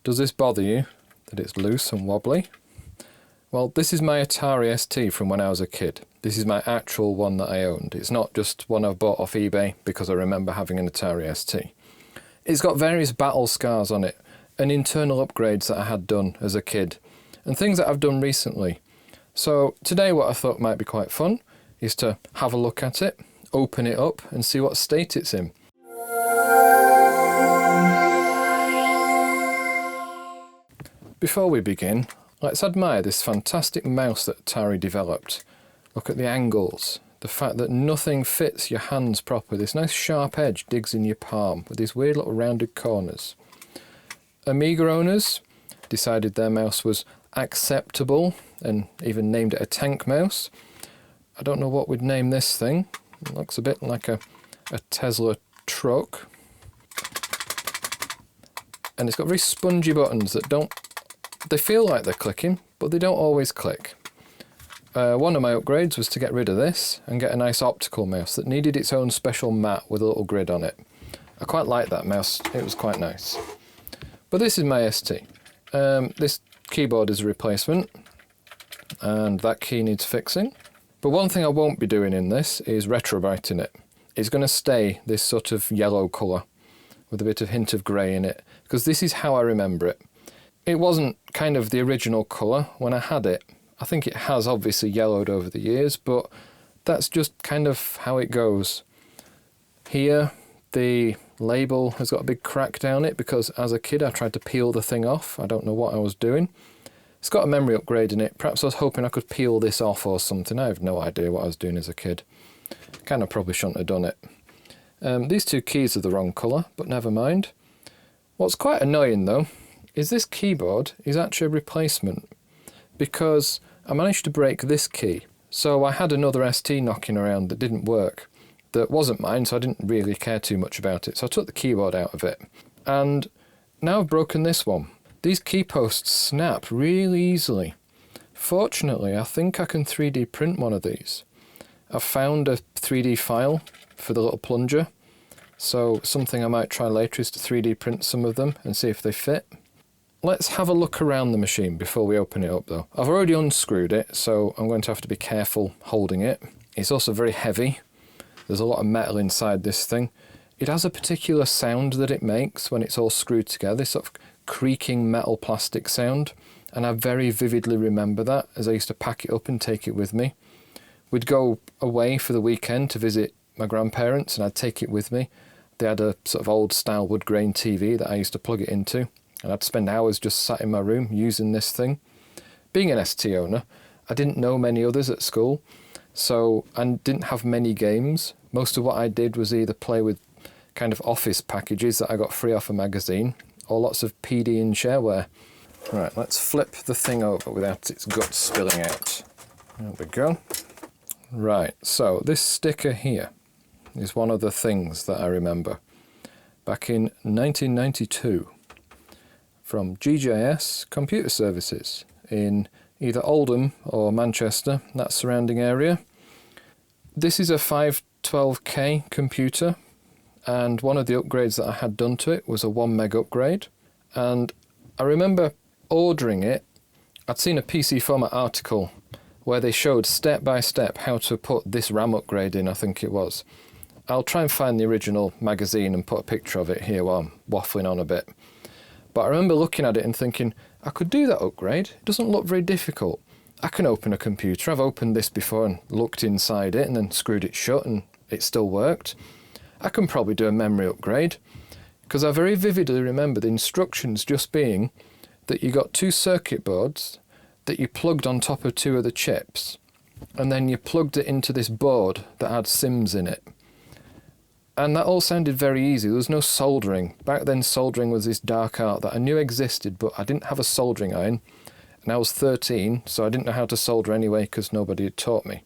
Does this bother you, that it's loose and wobbly? Well, this is my Atari ST from when I was a kid. This is my actual one that I owned. It's not just one I've bought off eBay because I remember having an Atari ST. It's got various battle scars on it and internal upgrades that I had done as a kid and things that I've done recently. So today what I thought might be quite fun is to have a look at it, open it up and see what state it's in. Before we begin, let's admire this fantastic mouse that Atari developed. Look at the angles, the fact that nothing fits your hands properly. This nice sharp edge digs in your palm with these weird little rounded corners. Amiga owners decided their mouse was acceptable and even named it a tank mouse. I don't know what we'd name this thing. It looks a bit like a Tesla truck. And it's got very spongy buttons that they feel like they're clicking, but they don't always click. One of my upgrades was to get rid of this and get a nice optical mouse that needed its own special mat with a little grid on it. I quite liked that mouse, it was quite nice. But this is my ST. This keyboard is a replacement, and that key needs fixing. But one thing I won't be doing in this is retrowriting it. It's going to stay this sort of yellow colour with a bit of hint of grey in it, because this is how I remember it. It wasn't kind of the original colour when I had it. I think it has obviously yellowed over the years, but that's just kind of how it goes. Here, the label has got a big crack down it because as a kid I tried to peel the thing off. I don't know what I was doing. It's got a memory upgrade in it. Perhaps I was hoping I could peel this off or something. I have no idea what I was doing as a kid. Kind of probably shouldn't have done it. These two keys are the wrong colour, but never mind. What's quite annoying though is this keyboard is actually a replacement because I managed to break this key. So I had another ST knocking around that didn't work, that wasn't mine, so I didn't really care too much about it. So I took the keyboard out of it. And now I've broken this one. These key posts snap really easily. Fortunately, I think I can 3D print one of these. I've found a 3D file for the little plunger. So something I might try later is to 3D print some of them and see if they fit. Let's have a look around the machine before we open it up though. I've already unscrewed it, so I'm going to have to be careful holding it. It's also very heavy. There's a lot of metal inside this thing. It has a particular sound that it makes when it's all screwed together, this sort of creaking metal plastic sound. And I very vividly remember that as I used to pack it up and take it with me. We'd go away for the weekend to visit my grandparents and I'd take it with me. They had a sort of old style wood grain TV that I used to plug it into. And I'd spend hours just sat in my room using this thing. Being an ST owner, I didn't know many others at school, so I didn't have many games. Most of what I did was either play with kind of office packages that I got free off a magazine, or lots of PD and shareware. Right, let's flip the thing over without its guts spilling out. There we go. Right, so this sticker here is one of the things that I remember. Back in 1992. From GJS Computer Services in either Oldham or Manchester, that surrounding area. This is a 512K computer, and one of the upgrades that I had done to it was a 1 meg upgrade. And I remember ordering it. I'd seen a PC Format article where they showed step by step how to put this RAM upgrade in, I think it was. I'll try and find the original magazine and put a picture of it here while I'm waffling on a bit. But I remember looking at it and thinking, I could do that upgrade. It doesn't look very difficult. I can open a computer. I've opened this before and looked inside it and then screwed it shut and it still worked. I can probably do a memory upgrade, because I very vividly remember the instructions just being that you got two circuit boards that you plugged on top of two of the chips, and then you plugged it into this board that had SIMs in it. And that all sounded very easy. There was no soldering. Back then soldering was this dark art that I knew existed, but I didn't have a soldering iron. And I was 13, so I didn't know how to solder anyway because nobody had taught me.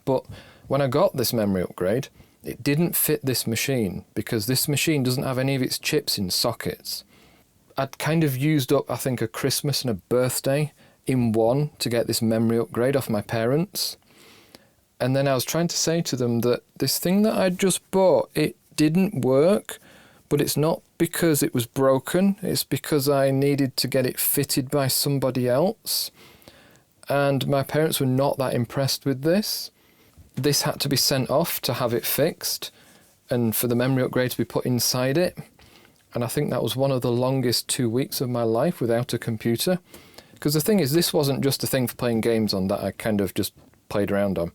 But when I got this memory upgrade, it didn't fit this machine because this machine doesn't have any of its chips in sockets. I'd kind of used up, I think, a Christmas and a birthday in one to get this memory upgrade off my parents. And then I was trying to say to them that this thing that I'd just bought, it didn't work, But it's not because it was broken, it's because I needed to get it fitted by somebody else. And my parents were not that impressed with this. This had to be sent off to have it fixed and for the memory upgrade to be put inside it. And I think that was one of the longest 2 weeks of my life without a computer. Because the thing is, this wasn't just a thing for playing games on that I kind of just played around on.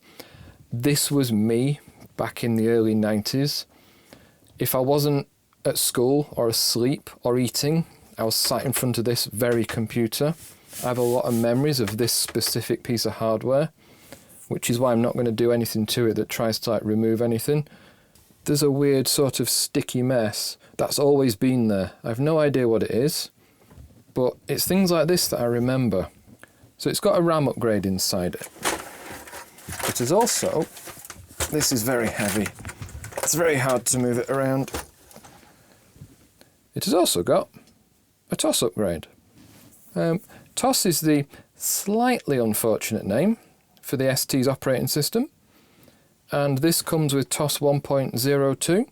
This was me back in the early 90s. If I wasn't at school or asleep or eating, I was sat in front of this very computer. I have a lot of memories of this specific piece of hardware, which is why I'm not going to do anything to it that tries to remove anything. There's a weird sort of sticky mess that's always been there. I have no idea what it is, but it's things like this that I remember. So it's got a RAM upgrade inside it. It is also, this is very heavy. It's very hard to move it around. It has also got a TOS upgrade. TOS is the slightly unfortunate name for the ST's operating system, and this comes with TOS 1.02,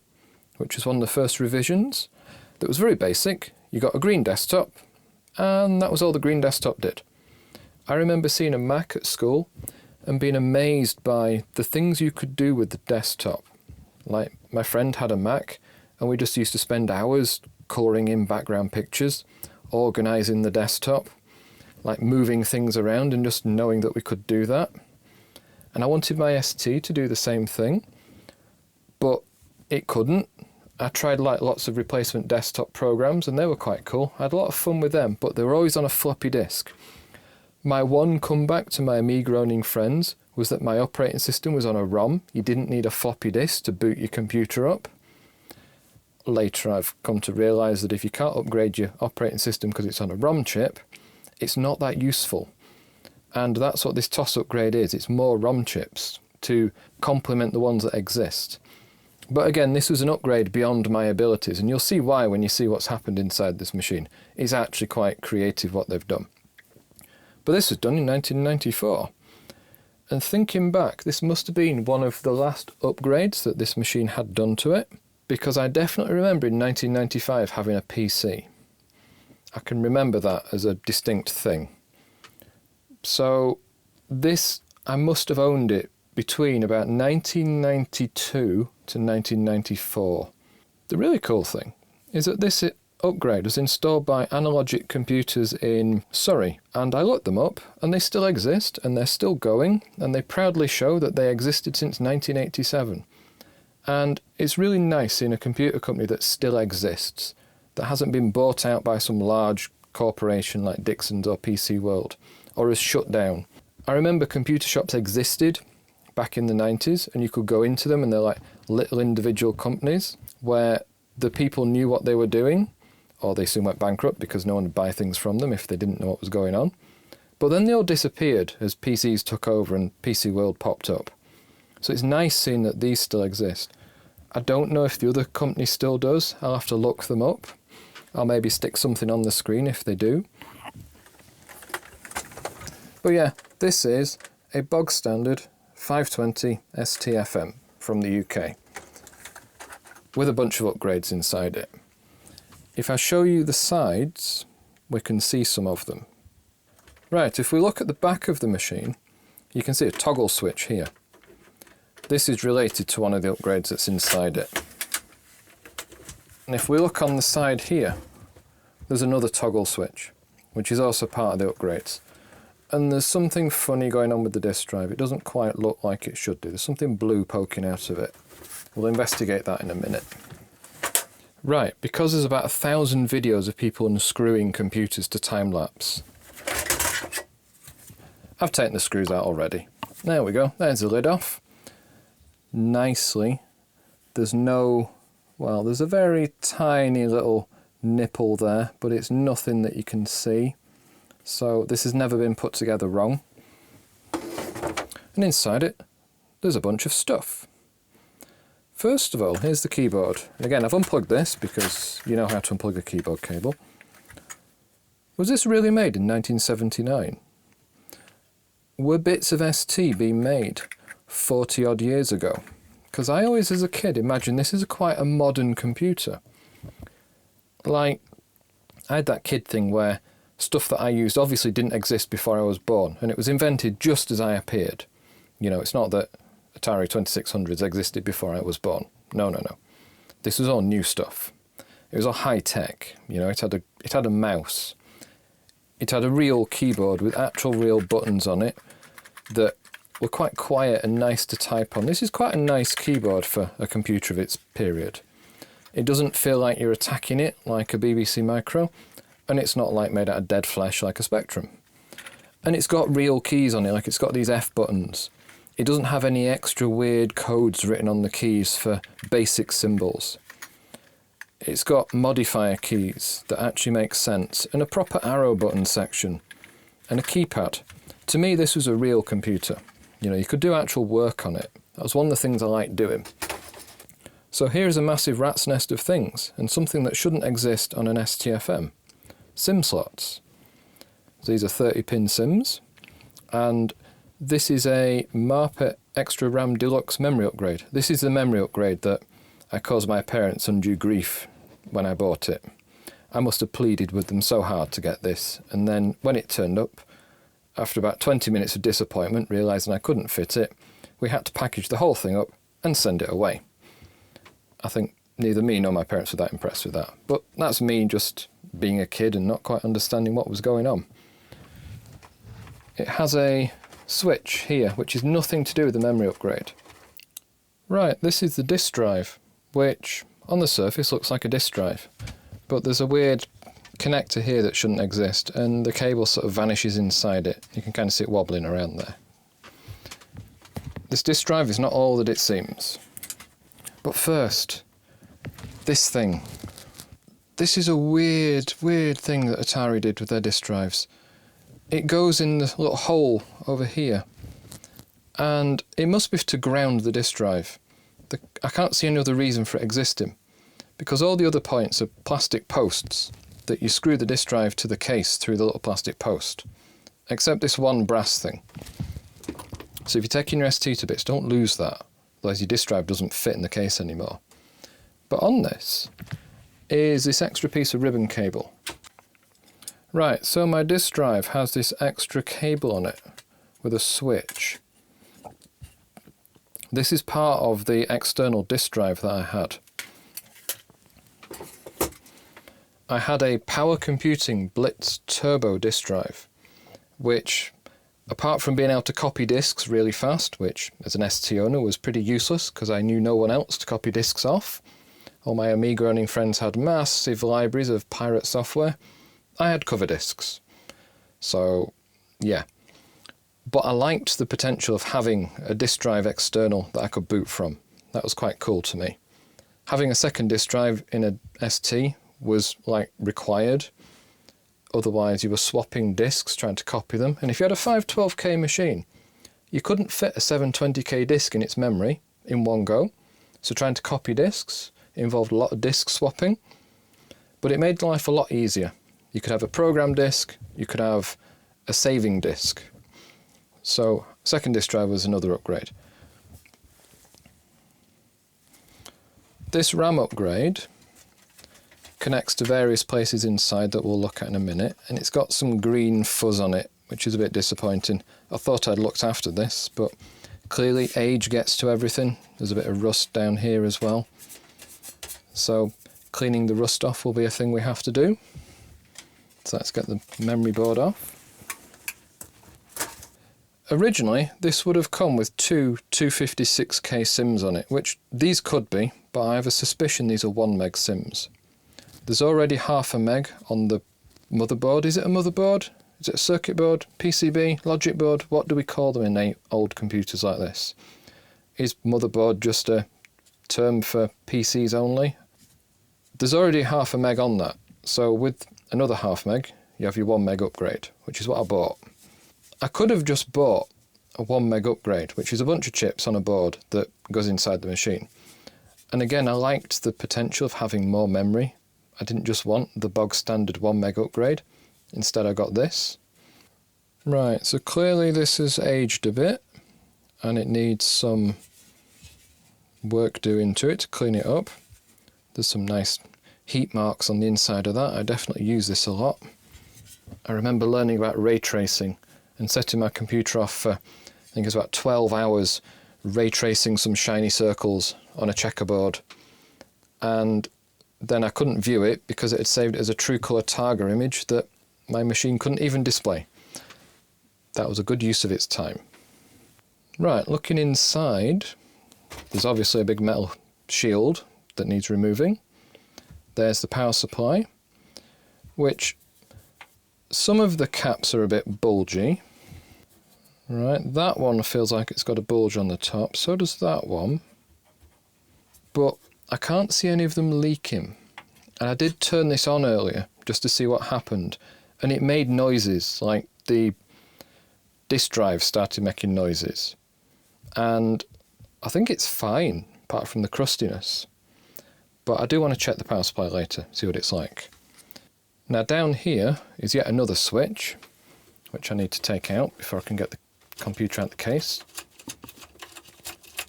which was one of the first revisions. That was very basic. You got a green desktop, and that was all the green desktop did. I remember seeing a Mac at school and being amazed by the things you could do with the desktop. Like, my friend had a Mac, and we just used to spend hours colouring in background pictures, organising the desktop, like moving things around and just knowing that we could do that. And I wanted my ST to do the same thing, but it couldn't. I tried like lots of replacement desktop programs and they were quite cool. I had a lot of fun with them, but they were always on a floppy disk. My one comeback to my Amiga owning friends was that my operating system was on a ROM. You didn't need a floppy disk to boot your computer up. Later I've come to realise that if you can't upgrade your operating system because it's on a ROM chip, it's not that useful. And that's what this TOS upgrade is. It's more ROM chips to complement the ones that exist. But again, this was an upgrade beyond my abilities, and you'll see why when you see what's happened inside this machine. It's actually quite creative what they've done. But this was done in 1994. And thinking back, this must have been one of the last upgrades that this machine had done to it, because I definitely remember in 1995 having a PC. I can remember that as a distinct thing. So this, I must have owned it between about 1992 to 1994. The really cool thing is that this upgrade was installed by Analogic Computers in Surrey, and I looked them up and they still exist and they're still going, and they proudly show that they existed since 1987. And it's really nice seeing a computer company that still exists, that hasn't been bought out by some large corporation like Dixon's or PC World, or is shut down. I remember computer shops existed back in the 90s, and you could go into them and they're like little individual companies where the people knew what they were doing, or they soon went bankrupt because no one would buy things from them if they didn't know what was going on. But then they all disappeared as PCs took over and PC World popped up. So it's nice seeing that these still exist. I don't know if the other company still does. I'll have to look them up. I'll maybe stick something on the screen if they do. But yeah, this is a bog standard 520 STFM from the UK with a bunch of upgrades inside it. If I show you the sides, we can see some of them. Right, if we look at the back of the machine, you can see a toggle switch here. This is related to one of the upgrades that's inside it. And if we look on the side here, there's another toggle switch, which is also part of the upgrades. And there's something funny going on with the disk drive. It doesn't quite look like it should do. There's something blue poking out of it. We'll investigate that in a minute. Right, because there's about 1,000 videos of people unscrewing computers to time-lapse, I've taken the screws out already. There we go, there's the lid off. Nicely. There's no, well, there's a very tiny little nipple there, but it's nothing that you can see. So this has never been put together wrong. And inside it, there's a bunch of stuff. First of all, here's the keyboard. Again, I've unplugged this because you know how to unplug a keyboard cable. Was this really made in 1979? Were bits of ST being made 40 odd years ago? Because I always as a kid imagined this is quite a modern computer. Like, I had that kid thing where stuff that I used obviously didn't exist before I was born, and it was invented just as I appeared. You know, it's not that Atari 2600s existed before I was born. No, no, no. This was all new stuff. It was all high tech. You know, it had a mouse. It had a real keyboard with actual real buttons on it that were quite quiet and nice to type on. This is quite a nice keyboard for a computer of its period. It doesn't feel like you're attacking it like a BBC Micro, and it's not like made out of dead flesh like a Spectrum. And it's got real keys on it, like it's got these F buttons. It doesn't have any extra weird codes written on the keys for basic symbols. It's got modifier keys that actually make sense, and a proper arrow button section, and a keypad. To me, this was a real computer. You know, you could do actual work on it. That was one of the things I liked doing. So here's a massive rat's nest of things, and something that shouldn't exist on an STFM. SIM slots. These are 30-pin SIMs, and this is a Marpet Extra RAM Deluxe memory upgrade. This is the memory upgrade that I caused my parents undue grief when I bought it. I must have pleaded with them so hard to get this, and then when it turned up, after about 20 minutes of disappointment, realising I couldn't fit it, we had to package the whole thing up and send it away. I think neither me nor my parents were that impressed with that, but that's me just being a kid and not quite understanding what was going on. It has a switch here, which is nothing to do with the memory upgrade. Right, this is the disk drive, which on the surface looks like a disk drive, but there's a weird connector here that shouldn't exist, and the cable sort of vanishes inside it. You can kind of see it wobbling around there. This disk drive is not all that it seems. But first, this thing. This is a weird thing that Atari did with their disk drives. It goes in the little hole over here, and it must be to ground the disk drive. I can't see any other reason for it existing, because all the other points are plastic posts that you screw the disk drive to the case through the little plastic post, except this one brass thing. So if you're taking your ST to bits, don't lose that, otherwise your disk drive doesn't fit in the case anymore. But on this is this extra piece of ribbon cable. Right, so my disk drive has this extra cable on it with a switch. This is part of the external disk drive that I had. I had a Power Computing Blitz Turbo disk drive, which, apart from being able to copy disks really fast, which as an ST owner was pretty useless because I knew no one else to copy disks off. All my Amiga owning friends had massive libraries of pirate software. I had cover disks. So, yeah. But I liked the potential of having a disk drive external that I could boot from. That was quite cool to me. Having a second disk drive in a ST was like required. Otherwise you were swapping disks trying to copy them. And if you had a 512K machine, you couldn't fit a 720K disk in its memory in one go. So trying to copy disks involved a lot of disk swapping. But it made life a lot easier. You could have a program disk, you could have a saving disk. So second disk drive was another upgrade. This RAM upgrade connects to various places inside that we'll look at in a minute, and it's got some green fuzz on it, which is a bit disappointing. I thought I'd looked after this, but clearly age gets to everything. There's a bit of rust down here as well. So cleaning the rust off will be a thing we have to do. So let's get the memory board off. Originally, this would have come with two 256K SIMs on it, which these could be, but I have a suspicion these are 1 meg SIMs. There's already half a meg on the motherboard. Is it a motherboard? Is it a circuit board? PCB? Logic board? What do we call them in old computers like this? Is motherboard just a term for PCs only? There's already half a meg on that, so with another half meg, you have your 1 meg upgrade, which is what I bought. I could have just bought a 1 meg upgrade, which is a bunch of chips on a board that goes inside the machine. And again, I liked the potential of having more memory. I didn't just want the bog standard 1 meg upgrade. Instead I got this. Right, so clearly this has aged a bit and it needs some work doing to it to clean it up. There's some nice heat marks on the inside of that. I definitely use this a lot. I remember learning about ray tracing and setting my computer off for, I think it was about 12 hours, ray tracing some shiny circles on a checkerboard. And then I couldn't view it because it had saved it as a true colour Targa image that my machine couldn't even display. That was a good use of its time. Right, looking inside, there's obviously a big metal shield that needs removing. There's the power supply, which some of the caps are a bit bulgy. Right, that one feels like it's got a bulge on the top, so does that one. But I can't see any of them leaking. And I did turn this on earlier just to see what happened, and it made noises, like the disk drive started making noises. And I think it's fine, apart from the crustiness. But I do want to check the power supply later, see what it's like. Now down here is yet another switch, which I need to take out before I can get the computer out the case.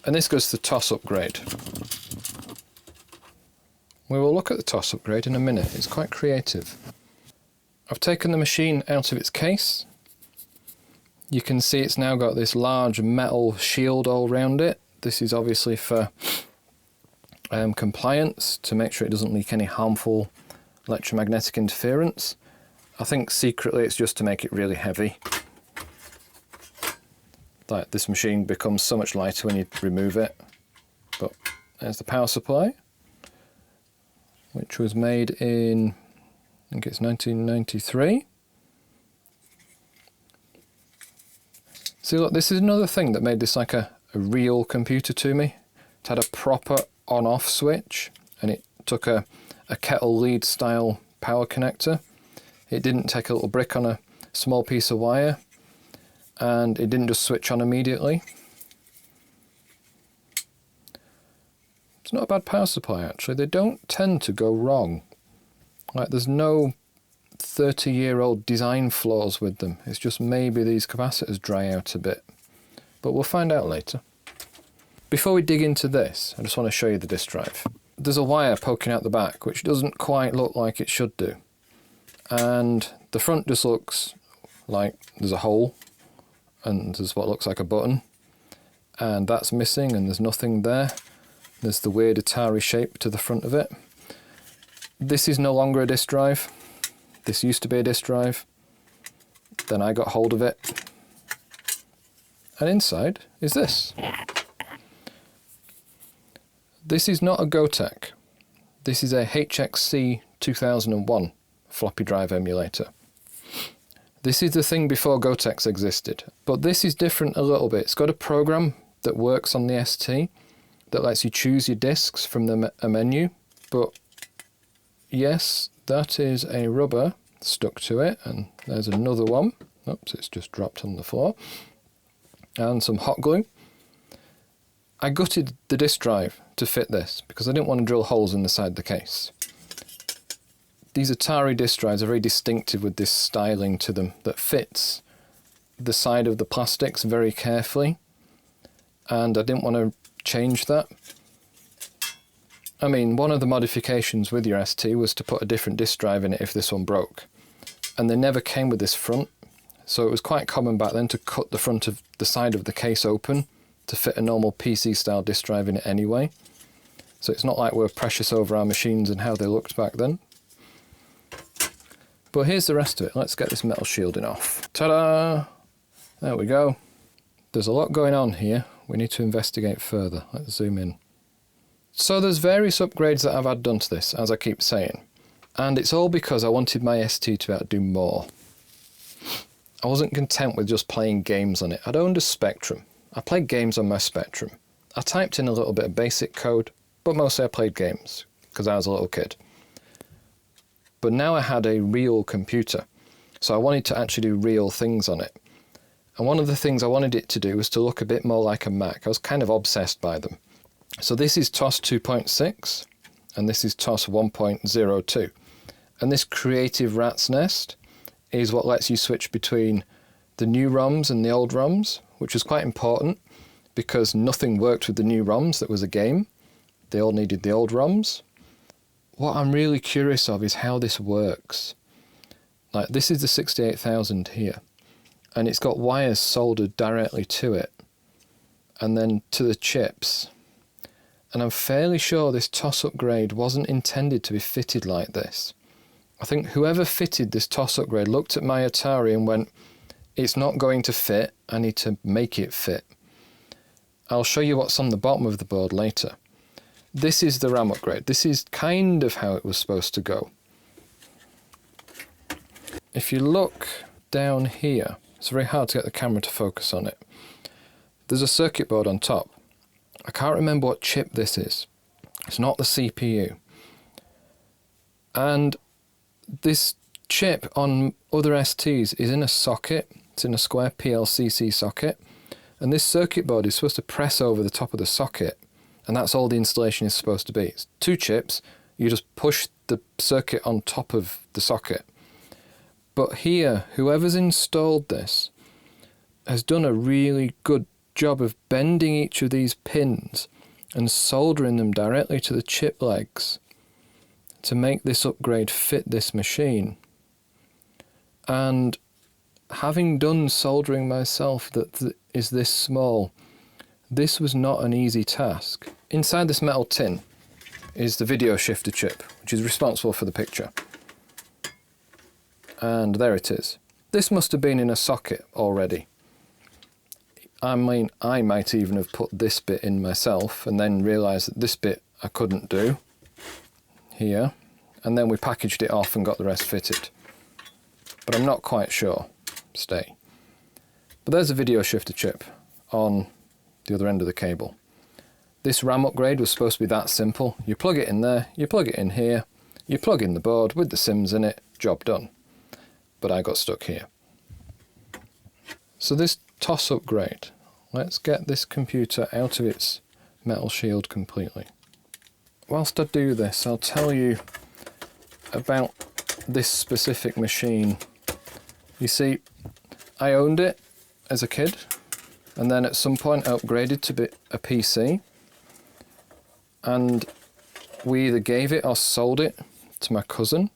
And this goes to the TOS upgrade. We will look at the TOS upgrade in a minute, it's quite creative. I've taken the machine out of its case. You can see it's now got this large metal shield all around it. This is obviously for compliance, to make sure it doesn't leak any harmful electromagnetic interference. I think secretly it's just to make it really heavy. Like, this machine becomes so much lighter when you remove it. But there's the power supply, which was made in, I think it's 1993. See, look, this is another thing that made this like a real computer to me. It had a proper on-off switch, and it took a kettle lead style power connector. It didn't take a little brick on a small piece of wire, and it didn't just switch on immediately. It's not a bad power supply actually. They don't tend to go wrong. Like, there's no 30-year-old design flaws with them. It's just maybe these capacitors dry out a bit. But we'll find out later. Before we dig into this, I just want to show you the disk drive. There's a wire poking out the back, which doesn't quite look like it should do. And the front just looks like there's a hole, and there's what looks like a button. And that's missing, and there's nothing there. There's the weird Atari shape to the front of it. This is no longer a disk drive. This used to be a disk drive. Then I got hold of it. And inside is this. This is not a Gotek. This is a HXC 2001 floppy drive emulator. This is the thing before Goteks existed. But this is different a little bit. It's got a program that works on the ST that lets you choose your disks from a menu. But yes, that is a rubber stuck to it, and there's another one. Oops, it's just dropped on the floor. And some hot glue. I gutted the disk drive to fit this because I didn't want to drill holes in the side of the case. These Atari disk drives are very distinctive with this styling to them that fits the side of the plastics very carefully, and I didn't want to change that. I mean, one of the modifications with your ST was to put a different disk drive in it if this one broke, and they never came with this front, so it was quite common back then to cut the front of the side of the case open to fit a normal PC style disk drive in it anyway. So it's not like we're precious over our machines and how they looked back then. But here's the rest of it. Let's get this metal shielding off. Ta-da! There we go. There's a lot going on here. We need to investigate further. Let's zoom in. So there's various upgrades that I've had done to this, as I keep saying. And it's all because I wanted my ST to be able to do more. I wasn't content with just playing games on it. I'd owned a Spectrum. I played games on my Spectrum. I typed in a little bit of basic code, but mostly I played games, because I was a little kid. But now I had a real computer, so I wanted to actually do real things on it. And one of the things I wanted it to do was to look a bit more like a Mac. I was kind of obsessed by them. So this is TOS 2.6, and this is TOS 1.02. And this creative rat's nest is what lets you switch between the new ROMs and the old ROMs, which was quite important because nothing worked with the new ROMs that was a game. They all needed the old ROMs. what I'm really curious of is how this works. Like, this is the 68,000 here, and it's got wires soldered directly to it, and then to the chips. And I'm fairly sure this toss-up grade wasn't intended to be fitted like this. I think whoever fitted this toss-up grade looked at my Atari and went, it's not going to fit, I need to make it fit. I'll show you what's on the bottom of the board later. This is the RAM upgrade. This is kind of how it was supposed to go. If you look down here, it's very hard to get the camera to focus on it. There's a circuit board on top. I can't remember what chip this is. It's not the CPU. And this chip on other STs is in a socket. It's in a square PLCC socket. And this circuit board is supposed to press over the top of the socket. And that's all the installation is supposed to be. It's 2 chips. You just push the circuit on top of the socket. But here, whoever's installed this has done a really good job of bending each of these pins and soldering them directly to the chip legs to make this upgrade fit this machine. And having done soldering myself that is this small, this was not an easy task. Inside this metal tin is the video shifter chip, which is responsible for the picture. And there it is. This must have been in a socket already. I mean, I might even have put this bit in myself and then realised that this bit I couldn't do here. And then we packaged it off and got the rest fitted. But I'm not quite sure. Stay. But there's a video shifter chip on the other end of the cable. This RAM upgrade was supposed to be that simple. You plug it in there, you plug it in here, you plug in the board with the sims in it, job done. But I got stuck here. So this toss upgrade, let's get this computer out of its metal shield completely. Whilst I do this, I'll tell you about this specific machine. You see, I owned it as a kid, and then at some point I upgraded to be a PC, and we either gave it or sold it to my cousin,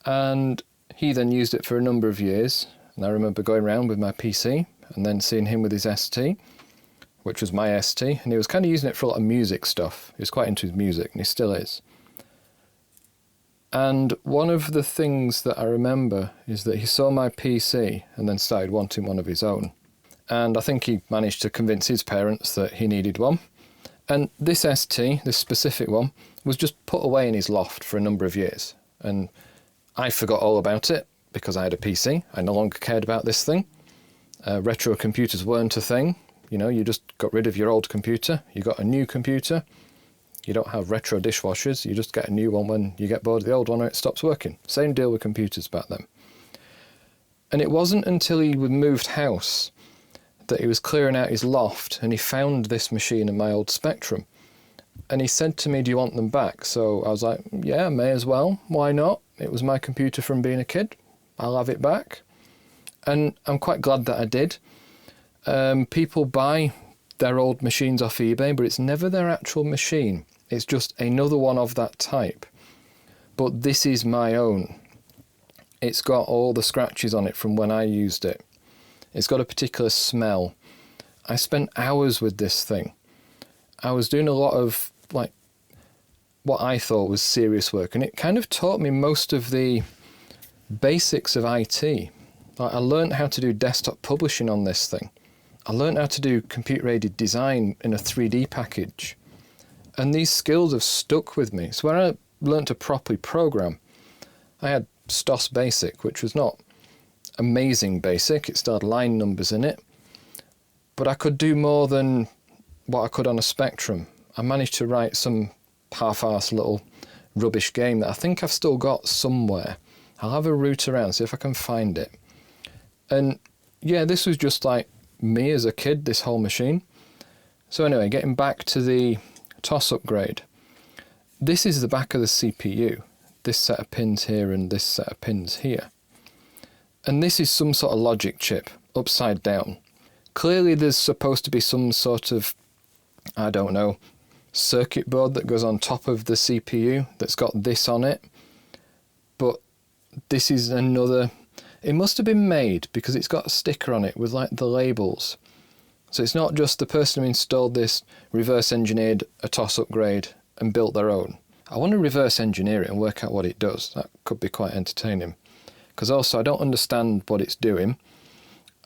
and he then used it for a number of years. And I remember going around with my PC and then seeing him with his ST, which was my ST, and he was kind of using it for a lot of music stuff. He was quite into his music, and he still is. And one of the things that I remember is that he saw my PC and then started wanting one of his own. And I think he managed to convince his parents that he needed one. And this ST, this specific one, was just put away in his loft for a number of years. And I forgot all about it because I had a PC. I no longer cared about this thing. Retro computers weren't a thing. You know, you just got rid of your old computer, you got a new computer. You don't have retro dishwashers, you just get a new one when you get bored of the old one or it stops working. Same deal with computers back then. And it wasn't until he moved house that he was clearing out his loft and he found this machine and my old Spectrum. And he said to me, do you want them back? So I was like, yeah, may as well, why not? It was my computer from being a kid, I'll have it back. And I'm quite glad that I did. People buy their old machines off eBay, but it's never their actual machine. It's just another one of that type. But this is my own. It's got all the scratches on it from when I used it. It's got a particular smell. I spent hours with this thing. I was doing a lot of, like, what I thought was serious work, and it kind of taught me most of the basics of IT. Like, I learned how to do desktop publishing on this thing. I learned how to do computer-aided design in a 3D package. And these skills have stuck with me. So when I learned to properly program, I had STOS Basic, which was not amazing basic. It still had line numbers in it. But I could do more than what I could on a Spectrum. I managed to write some half-arsed little rubbish game that I think I've still got somewhere. I'll have a root around, see if I can find it. And yeah, this was just like me as a kid, this whole machine. So anyway, getting back to the TOS upgrade. This is the back of the CPU. This set of pins here and this set of pins here. And this is some sort of logic chip, upside down. Clearly there's supposed to be some sort of, I don't know, circuit board that goes on top of the CPU that's got this on it. But this is another, it must have been made because it's got a sticker on it with like the labels. So it's not just the person who installed this reverse engineered a TOS upgrade and built their own. I want to reverse engineer it and work out what it does. That could be quite entertaining. Because also I don't understand what it's doing.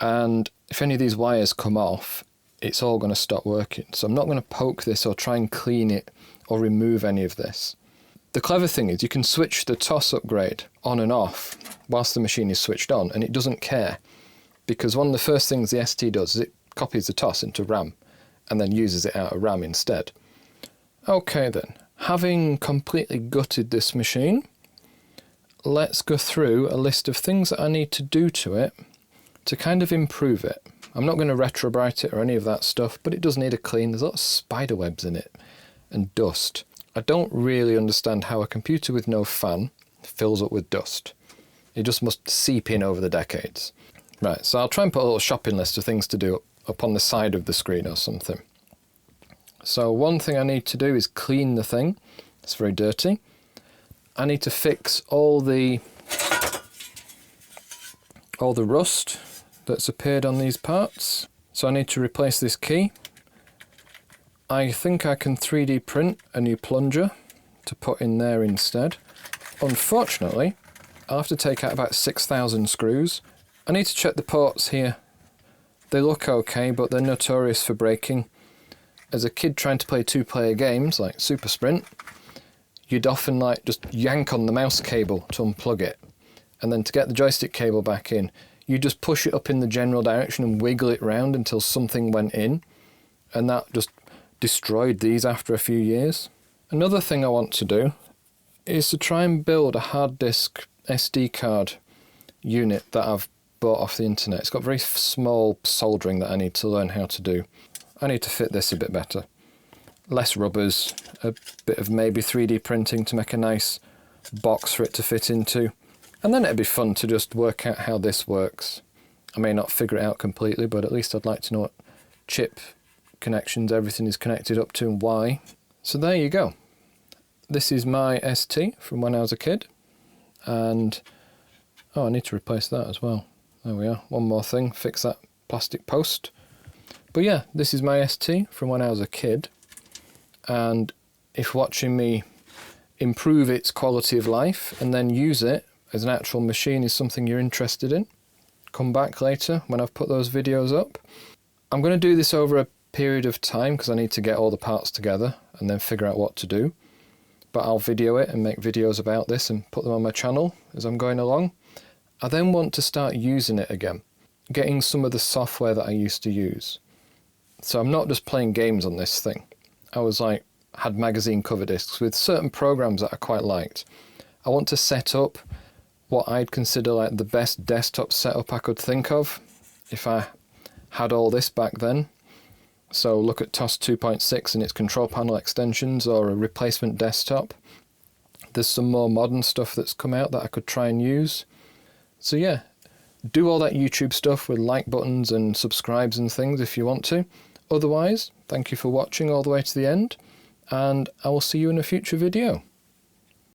And if any of these wires come off, it's all going to stop working. So I'm not going to poke this or try and clean it or remove any of this. The clever thing is you can switch the TOS upgrade on and off whilst the machine is switched on, and it doesn't care. Because one of the first things the ST does is it copies the TOS into RAM and then uses it out of RAM instead. Okay then, having completely gutted this machine, let's go through a list of things that I need to do to it to kind of improve it. I'm not going to retrobrite it or any of that stuff, but it does need a clean. There's a lot of spider webs in it and dust. I don't really understand how a computer with no fan fills up with dust. It just must seep in over the decades. Right, so I'll try and put a little shopping list of things to do up on the side of the screen or something. So one thing I need to do is clean the thing. It's very dirty. I need to fix all the rust that's appeared on these parts. So I need to replace this key. I think I can 3D print a new plunger to put in there instead. Unfortunately, I'll have to take out about 6,000 screws. I need to check the ports here. They look okay, but they're notorious for breaking. As a kid trying to play two-player games like Super Sprint, you'd often like just yank on the mouse cable to unplug it. And then to get the joystick cable back in, you just push it up in the general direction and wiggle it round until something went in. And that just destroyed these after a few years. Another thing I want to do is to try and build a hard disk SD card unit that I've bought off the internet. It's got very small soldering that I need to learn how to do. I need to fit this a bit better. Less rubbers, a bit of maybe 3D printing to make a nice box for it to fit into. And then it'd be fun to just work out how this works. I may not figure it out completely, but at least I'd like to know what chip connections everything is connected up to and why. So there you go. This is my ST from when I was a kid. And, oh, I need to replace that as well. There we are. One more thing, fix that plastic post. But yeah, this is my ST from when I was a kid. And if watching me improve its quality of life and then use it as an actual machine is something you're interested in, come back later when I've put those videos up. I'm going to do this over a period of time because I need to get all the parts together and then figure out what to do. But I'll video it and make videos about this and put them on my channel as I'm going along. I then want to start using it again, getting some of the software that I used to use. So I'm not just playing games on this thing. I was like, had magazine cover discs with certain programs that I quite liked. I want to set up what I'd consider like the best desktop setup I could think of if I had all this back then. So look at TOS 2.6 and its control panel extensions or a replacement desktop. There's some more modern stuff that's come out that I could try and use. So yeah, do all that YouTube stuff with like buttons and subscribes and things if you want to. Otherwise, thank you for watching all the way to the end, and I will see you in a future video.